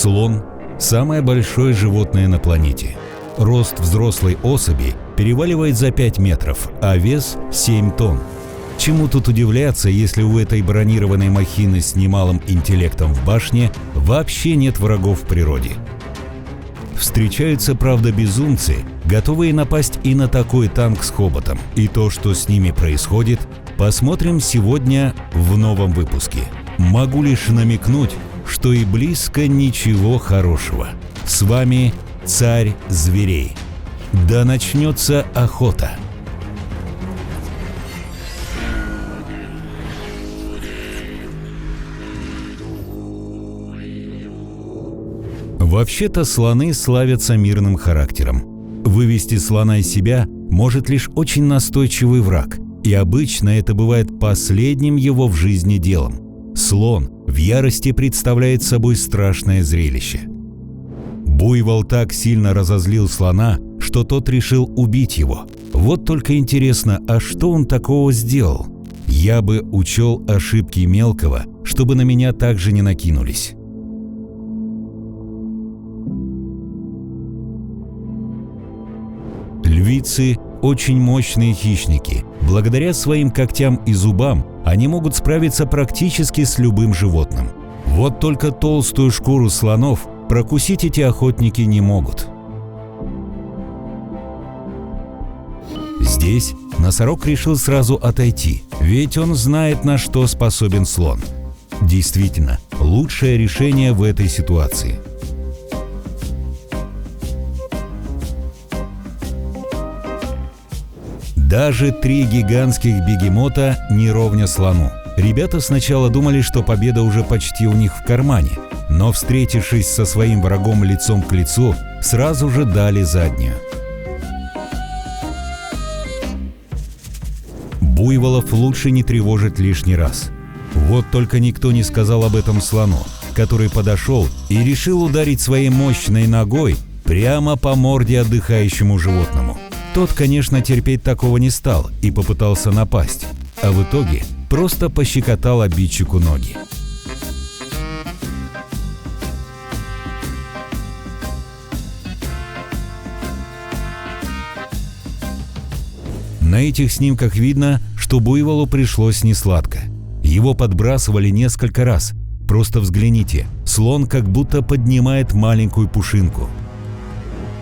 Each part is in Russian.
Слон – самое большое животное на планете. Рост взрослой особи переваливает за 5 метров, а вес – 7 тонн. Чему тут удивляться, если у этой бронированной махины с немалым интеллектом в башне вообще нет врагов в природе? Встречаются, правда, безумцы, готовые напасть и на такой танк с хоботом. И то, что с ними происходит, посмотрим сегодня в новом выпуске. Могу лишь намекнуть, что и близко ничего хорошего. С вами Царь Зверей. Да начнется охота! Вообще-то слоны славятся мирным характером. Вывести слона из себя может лишь очень настойчивый враг, и обычно это бывает последним его в жизни делом. Слон в ярости представляет собой страшное зрелище. Буйвол так сильно разозлил слона, что тот решил убить его. Вот только интересно, а что он такого сделал? Я бы учел ошибки мелкого, чтобы на меня также не накинулись. Львицы – очень мощные хищники. Благодаря своим когтям и зубам они могут справиться практически с любым животным. Вот только толстую шкуру слонов прокусить эти охотники не могут. Здесь носорог решил сразу отойти, ведь он знает, на что способен слон. Действительно, лучшее решение в этой ситуации. Даже 3 гигантских бегемота не ровня слону. Ребята сначала думали, что победа уже почти у них в кармане, но, встретившись со своим врагом лицом к лицу, сразу же дали заднюю. Буйволов лучше не тревожить лишний раз. Вот только никто не сказал об этом слону, который подошел и решил ударить своей мощной ногой прямо по морде отдыхающему животному. Тот, конечно, терпеть такого не стал и попытался напасть, а в итоге просто пощекотал обидчику ноги. На этих снимках видно, что буйволу пришлось несладко. Его подбрасывали несколько раз. Просто взгляните, слон как будто поднимает маленькую пушинку.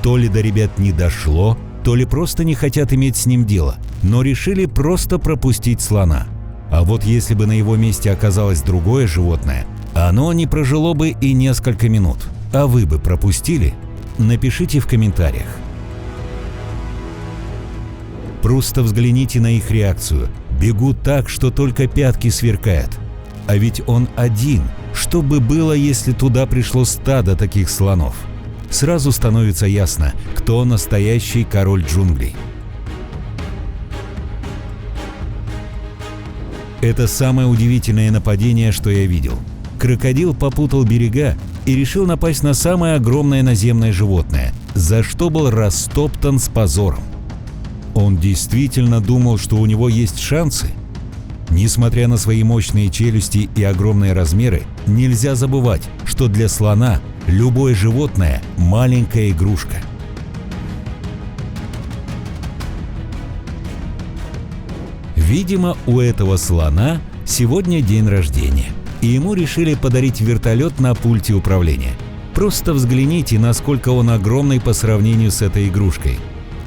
То ли до ребят не дошло, то ли просто не хотят иметь с ним дело, но решили просто пропустить слона. А вот если бы на его месте оказалось другое животное, оно не прожило бы и несколько минут. А вы бы пропустили? Напишите в комментариях. Просто взгляните на их реакцию. Бегут так, что только пятки сверкают. А ведь он один. Что бы было, если туда пришло стадо таких слонов? Сразу становится ясно, кто настоящий король джунглей. Это самое удивительное нападение, что я видел. Крокодил попутал берега и решил напасть на самое огромное наземное животное, за что был растоптан с позором. Он действительно думал, что у него есть шансы? Несмотря на свои мощные челюсти и огромные размеры, нельзя забывать, что для слона любое животное – маленькая игрушка. Видимо, у этого слона сегодня день рождения, и ему решили подарить вертолет на пульте управления. Просто взгляните, насколько он огромный по сравнению с этой игрушкой.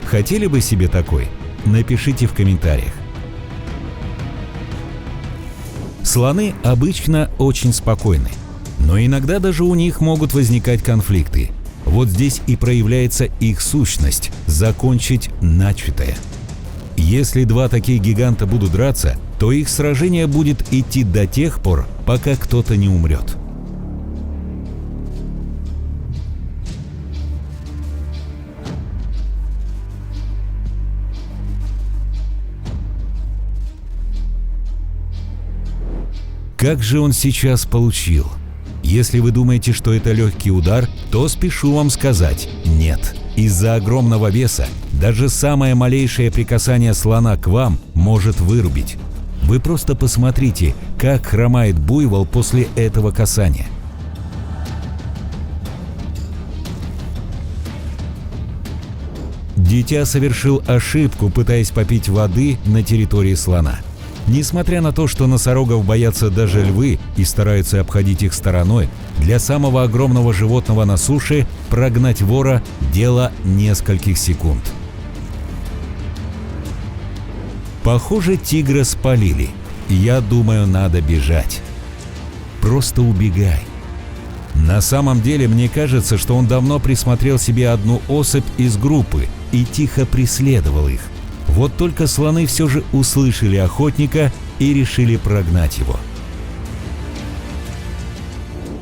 Хотели бы себе такой? Напишите в комментариях. Слоны обычно очень спокойны, но иногда даже у них могут возникать конфликты. Вот здесь и проявляется их сущность – закончить начатое. Если 2 таких гиганта будут драться, то их сражение будет идти до тех пор, пока кто-то не умрет. Как же он сейчас получил? Если вы думаете, что это легкий удар, то спешу вам сказать – нет. Из-за огромного веса даже самое малейшее прикасание слона к вам может вырубить. Вы просто посмотрите, как хромает буйвол после этого касания. Дитя совершил ошибку, пытаясь попить воды на территории слона. Несмотря на то, что носорогов боятся даже львы и стараются обходить их стороной, для самого огромного животного на суше прогнать вора – дело нескольких секунд. Похоже, тигра спалили. Я думаю, надо бежать. Просто убегай. На самом деле, мне кажется, что он давно присмотрел себе одну особь из группы и тихо преследовал их. Вот только слоны все же услышали охотника и решили прогнать его.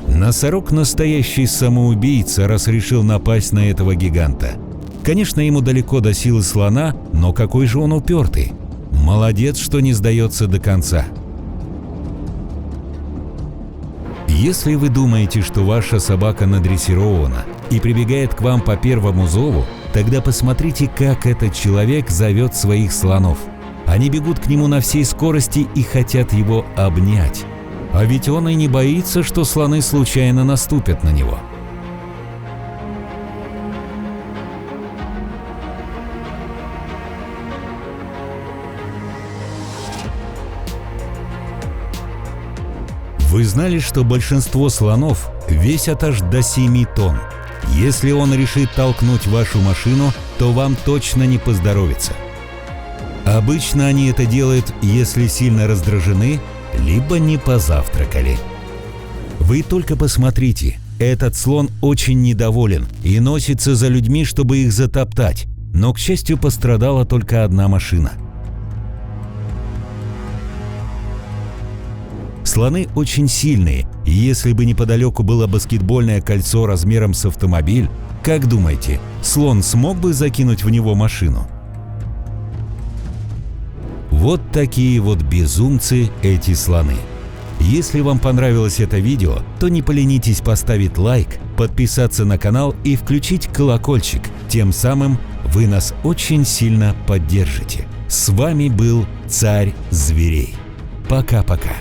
Носорог – настоящий самоубийца, раз решил напасть на этого гиганта. Конечно, ему далеко до силы слона, но какой же он упертый. Молодец, что не сдается до конца. Если вы думаете, что ваша собака надрессирована и прибегает к вам по первому зову, тогда посмотрите, как этот человек зовет своих слонов. Они бегут к нему на всей скорости и хотят его обнять. А ведь он и не боится, что слоны случайно наступят на него. Вы знали, что большинство слонов весят аж до 7 тонн? Если он решит толкнуть вашу машину, то вам точно не поздоровится. Обычно они это делают, если сильно раздражены, либо не позавтракали. Вы только посмотрите, этот слон очень недоволен и носится за людьми, чтобы их затоптать, но, к счастью, пострадала только одна машина. Слоны очень сильные, и если бы неподалеку было баскетбольное кольцо размером с автомобиль, как думаете, слон смог бы закинуть в него машину? Вот такие вот безумцы эти слоны. Если вам понравилось это видео, то не поленитесь поставить лайк, подписаться на канал и включить колокольчик. Тем самым вы нас очень сильно поддержите. С вами был Царь Зверей. Пока-пока.